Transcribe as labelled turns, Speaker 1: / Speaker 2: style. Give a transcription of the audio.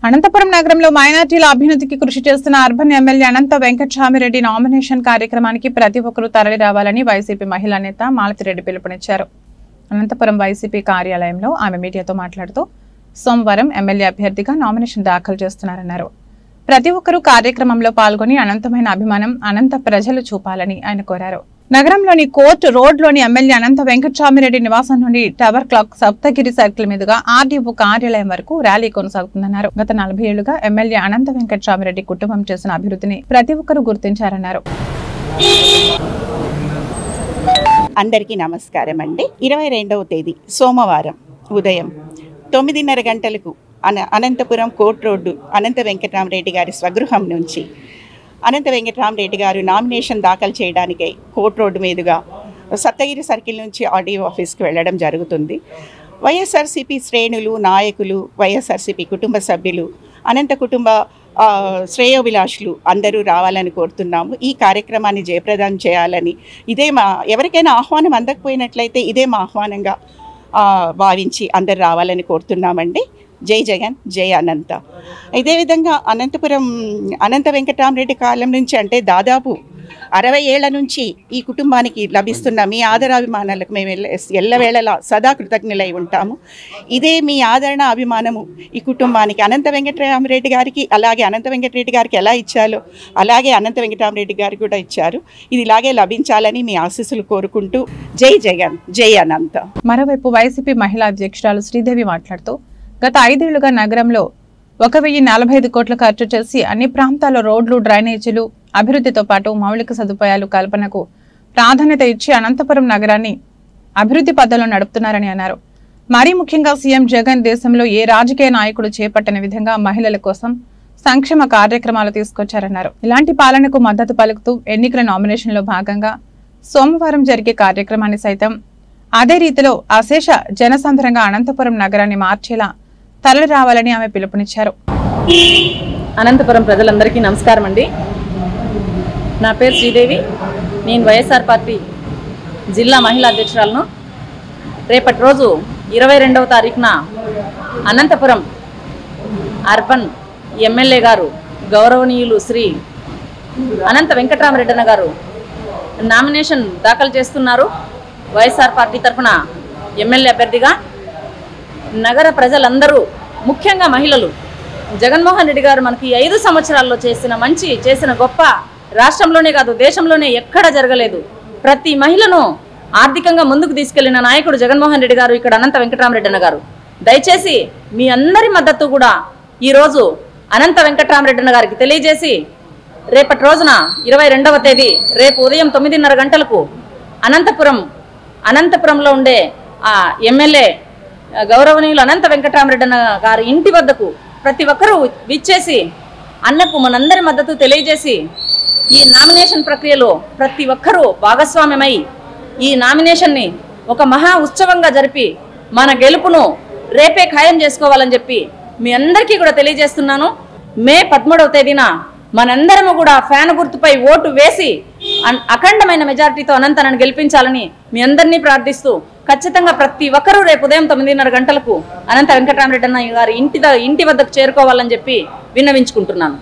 Speaker 1: అనంతపురం నగరంలో మైనార్టీల అభ్యున్నతికి కృషి చేస్తున్న అర్బన్ ఎమ్మెల్యే అనంత వెంకటరామిరెడ్డి నామినేషన్ కార్యక్రమానికి ప్రతి ఒక్కరూ తరలి రావాలని వైసీపీ మహిళా నేత మాలతిరెడ్డి పిలుపునిచ్చారు. అనంతపురం వైసీపీ కార్యాలయంలో ఆమె మీడియాతో మాట్లాడుతూ సోమవారం ఎమ్మెల్యే అభ్యర్థిగా నామినేషన్ దాఖలు చేస్తున్నారన్నారు. ప్రతి ఒక్కరూ కార్యక్రమంలో పాల్గొని అనంతమైన అభిమానం అనంత ప్రజలు చూపాలని ఆయన కోరారు. నగరంలోని కోర్టు రోడ్లోని ఎమ్మెల్యే అనంత వెంకటరామిరెడ్డి నివాసం నుండి టవర్ క్లాక్ సప్తగిరి సర్కిల్ మీదుగా ఆర్డీఓ కార్యాలయం వరకు ర్యాలీ కొనసాగుతుందన్నారు. గత 40 ఏళ్లుగా ఎమ్మెల్యే అనంత వెంకటరామిరెడ్డి కుటుంబం చేసిన అభివృద్ధిని ప్రతి ఒక్కరూ గుర్తించారన్నారు.
Speaker 2: అందరికీ నమస్కారం అండి. 22వ తేదీ సోమవారం ఉదయం 9:30 గంటలకు అనంతపురం కోర్టు రోడ్డు అనంత వెంకటరామిరెడ్డి గారి స్వగృహం నుంచి అనంత వెంకటరామిరెడ్డి గారు నామినేషన్ దాఖలు చేయడానికి కోర్టు రోడ్డు మీదుగా సప్తగిరి సర్కిల్ నుంచి ఆర్డీఓ ఆఫీస్కి వెళ్ళడం జరుగుతుంది. వైఎస్ఆర్సీపీ శ్రేణులు, నాయకులు, వైఎస్ఆర్సీపీ కుటుంబ సభ్యులు, అనంత కుటుంబ శ్రేయోభిలాషులు అందరూ రావాలని కోరుతున్నాము. ఈ కార్యక్రమాన్ని జయప్రదం చేయాలని ఎవరికైనా ఆహ్వానం అందకపోయినట్లయితే ఇదే మా ఆహ్వానంగా భావించి అందరు రావాలని కోరుతున్నామండి. జై జగన్, జై అనంత. ఇదే విధంగా అనంతపురం అనంత వెంకటరామిరెడ్డి కాలం నుంచి అంటే దాదాపు 60 ఏళ్ల నుంచి ఈ కుటుంబానికి లభిస్తున్న మీ ఆదరాభిమానాలకు మేము ఎల్లవేళలా సదా కృతజ్ఞులై ఉంటాము. ఇదే మీ ఆదరణ అభిమానము ఈ కుటుంబానికి అనంత వెంకటరామిరెడ్డి గారికి అలాగే అనంత వెంకటరెడ్డి గారికి ఎలా ఇచ్చాలో అలాగే అనంత వెంకటరామిరెడ్డి గారికి కూడా ఇచ్చారు. ఇది ఇలాగే లభించాలని మీ ఆశీస్సులు కోరుకుంటూ జై జగన్, జై అనంత.
Speaker 1: మరోవైపు వైసీపీ మహిళా అధ్యక్షురాలు శ్రీదేవి మాట్లాడుతూ గత 5 ఏళ్లుగా నగరంలో 1045 కోట్లు ఖర్చు చేసి అన్ని ప్రాంతాల్లో రోడ్లు, డ్రైనేజీలు అభివృద్ధితో పాటు మౌలిక సదుపాయాలు కల్పనకు ప్రాధాన్యత ఇచ్చి అనంతపురం నగరాన్ని అభివృద్ధి పథంలో నడుపుతున్నారని అన్నారు. మరీ ముఖ్యంగా సీఎం జగన్ దేశంలో ఏ రాజకీయ నాయకుడు చేపట్టని విధంగా మహిళల కోసం సంక్షేమ కార్యక్రమాలు తీసుకొచ్చారన్నారు. ఇలాంటి పాలనకు మద్దతు పలుకుతూ ఎన్నికల నామినేషన్లో భాగంగా సోమవారం జరిగే కార్యక్రమాన్ని సైతం అదే రీతిలో అశేష జనసంద్రంగా అనంతపురం నగరాన్ని మార్చేలా తరలి రావాలని ఆమె పిలుపునిచ్చారు.
Speaker 3: అనంతపురం ప్రజలందరికీ నమస్కారం అండి. నా పేరు శ్రీదేవి. నేను వైఎస్ఆర్ పార్టీ జిల్లా మహిళా అధ్యక్షురాలను. రేపటి రోజు 22వ తారీఖున అనంతపురం అర్బన్ ఎమ్మెల్యే గారు గౌరవనీయులు శ్రీ అనంత వెంకటరామిరెడ్డి గారు నామినేషన్ దాఖలు చేస్తున్నారు. వైఎస్ఆర్ పార్టీ తరఫున ఎమ్మెల్యే అభ్యర్థిగా నగర ప్రజలందరూ, ముఖ్యంగా మహిళలు, జగన్మోహన్ రెడ్డి గారు మనకి 5 సంవత్సరాల్లో చేసిన గొప్ప రాష్ట్రంలోనే కాదు దేశంలోనే ఎక్కడ జరగలేదు. ప్రతి మహిళను ఆర్థికంగా ముందుకు తీసుకెళ్లిన నాయకుడు జగన్మోహన్ రెడ్డి గారు, ఇక్కడ అనంత వెంకటరామిరెడ్డి గారు. దయచేసి మీ అందరి మద్దతు కూడా ఈరోజు అనంత వెంకటరామిరెడ్డి గారికి తెలియజేసి రేపటి రోజున 22వ తేదీ రేపు ఉదయం 9:30 గంటలకు అనంతపురంలో ఉండే ఆ ఎమ్మెల్యే గౌరవనీయులు అనంత వెంకటరామిరెడ్డి గారి ఇంటి వద్దకు ప్రతి ఒక్కరూ విచ్చేసి అన్నకు మనందరి మద్దతు తెలియజేసి ఈ నామినేషన్ ప్రక్రియలో ప్రతి ఒక్కరూ భాగస్వామ్యమై ఈ నామినేషన్ని ఒక మహా ఉత్సవంగా జరిపి మన గెలుపును రేపే ఖాయం చేసుకోవాలని చెప్పి మీ అందరికీ కూడా తెలియజేస్తున్నాను. మే 13వ తేదీన మనందరము కూడా ఫ్యాన్ గుర్తుపై ఓటు వేసి అఖండమైన మెజారిటీతో అనంతనను గెలిపించాలని మీ అందరినీ ప్రార్థిస్తూ ఖచ్చితంగా ప్రతి ఒక్కరూ రేపు ఉదయం 9:30 గంటలకు అనంత వెంకటరామిరెడ్డి గారి ఇంటి వద్దకు చేరుకోవాలని చెప్పి విన్నవించుకుంటున్నాను.